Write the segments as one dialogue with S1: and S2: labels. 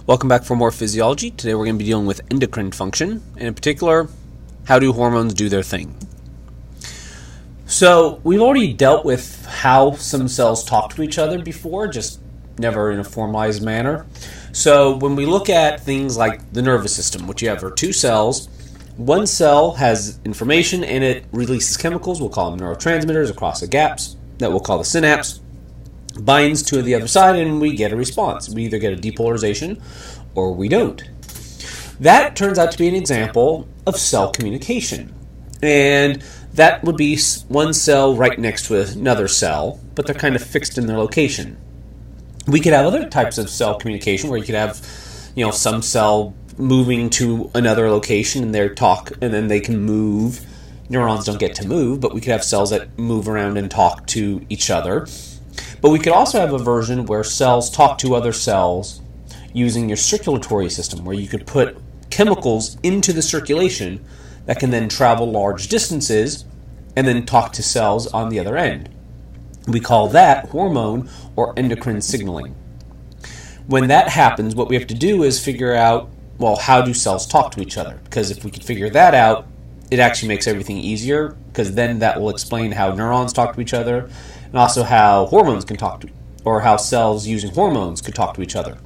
S1: Welcome back for more physiology. Today we're going to be dealing with endocrine function, and in particular, how do hormones do their thing. So we've already dealt with how some cells talk to each other before, just never in a formalized manner. So when we look at things like the nervous system, which you have are two cells, one cell has information and it releases chemicals, we'll call them neurotransmitters across the gaps, that we'll call the synapse, binds to the other side, and we get a response. We either get a depolarization or we don't. That turns out to be an example of cell communication. And that would be one cell right next to another cell, but they're kind of fixed in their location. We could have other types of cell communication where you could have, some cell moving to another location and and then they can move. Neurons don't get to move, but we could have cells that move around and talk to each other. But we could also have a version where cells talk to other cells using your circulatory system, where you could put chemicals into the circulation that can then travel large distances and then talk to cells on the other end. We call that hormone or endocrine signaling. When that happens, what we have to do is figure out, how do cells talk to each other? Because if we can figure that out, it actually makes everything easier, because then that will explain how neurons talk to each other, and also how hormones can talk to, or how cells using hormones could talk to each other.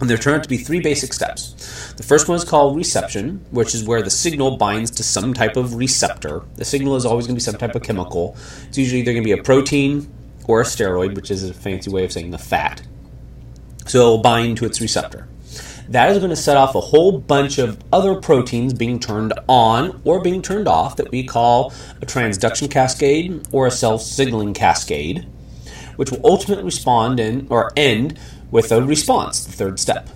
S1: And there turn out to be three basic steps. The first one is called reception, which is where the signal binds to some type of receptor. The signal is always going to be some type of chemical. It's usually either going to be a protein or a steroid, which is a fancy way of saying a fat. So it will bind to its receptor. That is going to set off a whole bunch of other proteins being turned on or being turned off that we call a transduction cascade or a cell signaling cascade, which will ultimately end with a response, the third step.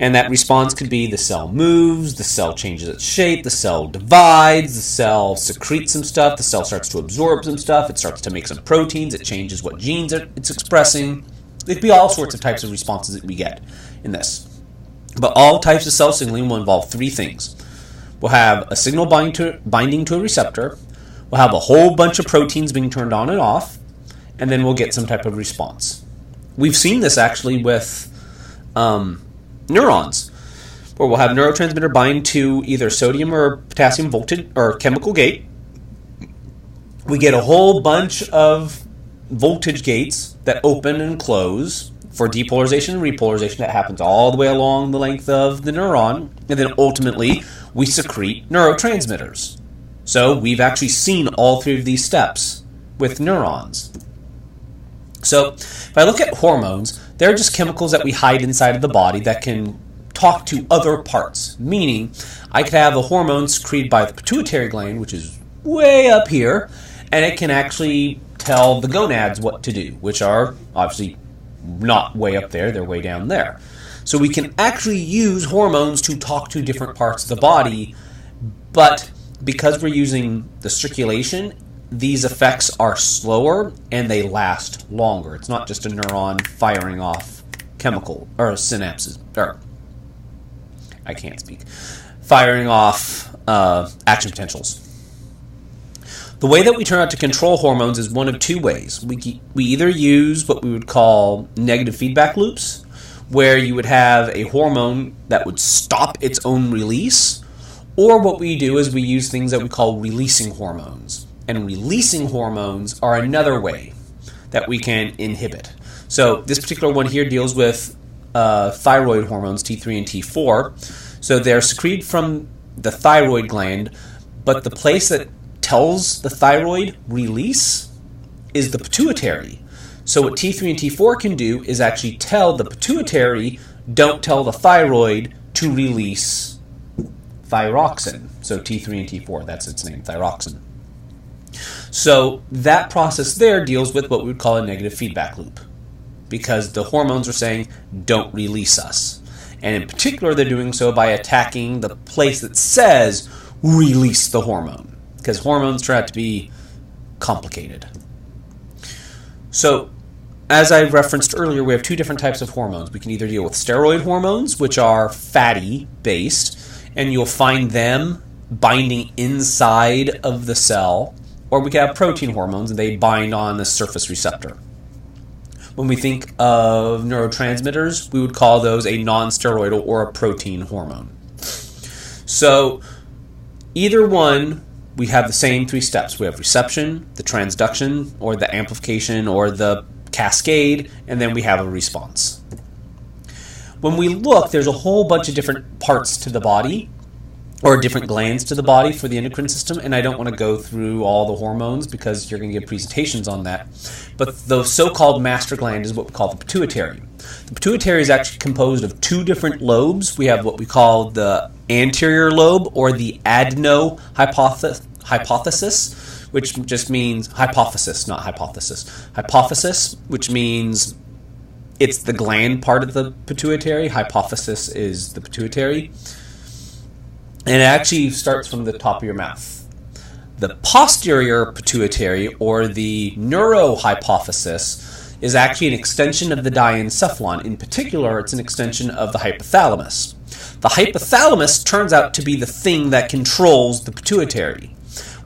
S1: And that response could be the cell moves, the cell changes its shape, the cell divides, the cell secretes some stuff, the cell starts to absorb some stuff, it starts to make some proteins, it changes what genes it's expressing. There could be all sorts of types of responses that we get in this. But all types of cell signaling will involve three things. We'll have a signal binding to a receptor, we'll have a whole bunch of proteins being turned on and off, and then we'll get some type of response. We've seen this actually with neurons, where we'll have neurotransmitter bind to either sodium or potassium voltage or chemical gate. We get a whole bunch of voltage gates that open and close for depolarization and repolarization that happens all the way along the length of the neuron, and then ultimately we secrete neurotransmitters. So we've actually seen all three of these steps with neurons. So if I look at hormones, they're just chemicals that we hide inside of the body that can talk to other parts, meaning I could have a hormone secreted by the pituitary gland, which is way up here, and it can actually tell the gonads what to do, which are obviously not way up there, they're way down there. So we can actually use hormones to talk to different parts of the body, but because we're using the circulation, these effects are slower and they last longer. It's not just a neuron firing off chemical or synapses, firing off action potentials. The way that we turn out to control hormones is one of two ways. We either use what we would call negative feedback loops, where you would have a hormone that would stop its own release, or what we do is we use things that we call releasing hormones. And releasing hormones are another way that we can inhibit. So this particular one here deals with thyroid hormones, T3 and T4. So they're secreted from the thyroid gland, but the place that tells the thyroid release is the pituitary. So what T3 and T4 can do is actually tell the pituitary, don't tell the thyroid to release thyroxine. So T3 and T4, that's its name, thyroxine. So that process there deals with what we would call a negative feedback loop, because the hormones are saying, don't release us. And in particular, they're doing so by attacking the place that says, release the hormone, because hormones turn out to be complicated. So, as I referenced earlier, we have two different types of hormones. We can either deal with steroid hormones, which are fatty-based, and you'll find them binding inside of the cell, or we can have protein hormones, and they bind on the surface receptor. When we think of neurotransmitters, we would call those a non-steroidal or a protein hormone. So either one, we have the same 3 steps. We have reception, the transduction, or the amplification, or the cascade, and then we have a response. When we look, there's a whole bunch of different parts to the body, or different glands to the body for the endocrine system, and I don't want to go through all the hormones because you're going to get presentations on that. But the so-called master gland is what we call the pituitary. The pituitary is actually composed of 2 different lobes. We have what we call the anterior lobe, or the adenohypophysis, which just means hypothesis, not hypothesis. Hypophysis, which means it's the gland part of the pituitary. Hypophysis is the pituitary. And it actually starts from the top of your mouth. The posterior pituitary, or the neurohypophysis, is actually an extension of the diencephalon. In particular, it's an extension of the hypothalamus. The hypothalamus turns out to be the thing that controls the pituitary.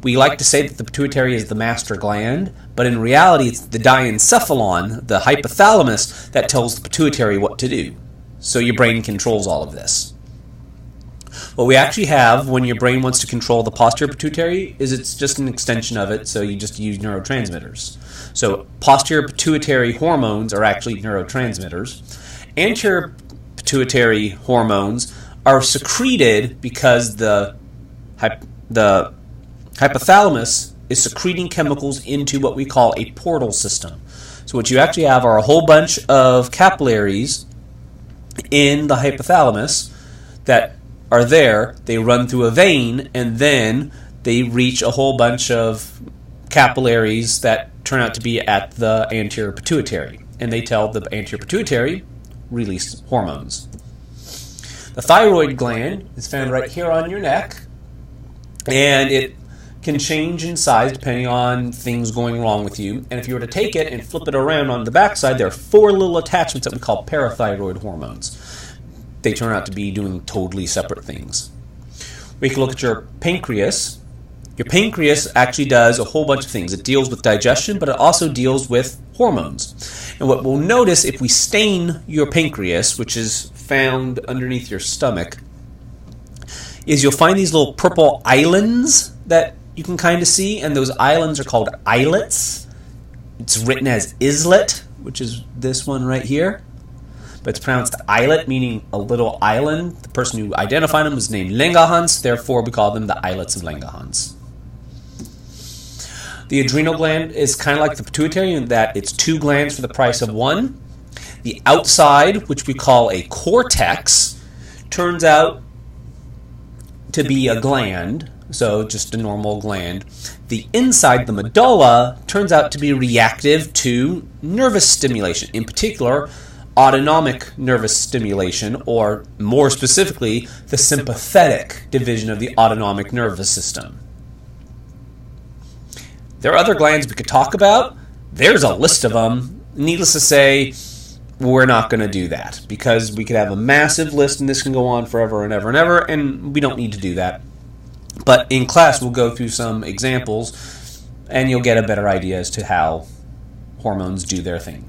S1: We like to say that the pituitary is the master gland, but in reality it's the diencephalon, the hypothalamus, that tells the pituitary what to do. So your brain controls all of this. What we actually have when your brain wants to control the posterior pituitary is it's just an extension of it, so you just use neurotransmitters. So posterior pituitary hormones are actually neurotransmitters. Anterior pituitary hormones are secreted because the hypothalamus is secreting chemicals into what we call a portal system. So what you actually have are a whole bunch of capillaries in the hypothalamus that are there. They run through a vein, and then they reach a whole bunch of capillaries that turn out to be at the anterior pituitary, and they tell the anterior pituitary release hormones. The thyroid gland is found right here on your neck, and it can change in size depending on things going wrong with you. And if you were to take it and flip it around on the backside, there are 4 little attachments that we call parathyroid hormones. They turn out to be doing totally separate things. We can look at your pancreas. Your pancreas actually does a whole bunch of things. It deals with digestion, but it also deals with hormones. And what we'll notice if we stain your pancreas, which is found underneath your stomach, is you'll find these little purple islands that you can kind of see, and those islands are called islets. It's written as islet, which is this one right here. But it's pronounced islet, meaning a little island. The person who identified them was named Langerhans, therefore we call them the islets of Langerhans. The adrenal gland is kind of like the pituitary in that it's 2 glands for the price of 1. The outside, which we call a cortex, turns out to be a gland, so just a normal gland. The inside, the medulla, turns out to be reactive to nervous stimulation, in particular autonomic nervous stimulation, or more specifically, the sympathetic division of the autonomic nervous system. There are other glands we could talk about. There's a list of them. Needless to say, we're not going to do that because we could have a massive list and this can go on forever and ever and ever, and we don't need to do that. But in class, we'll go through some examples and you'll get a better idea as to how hormones do their thing.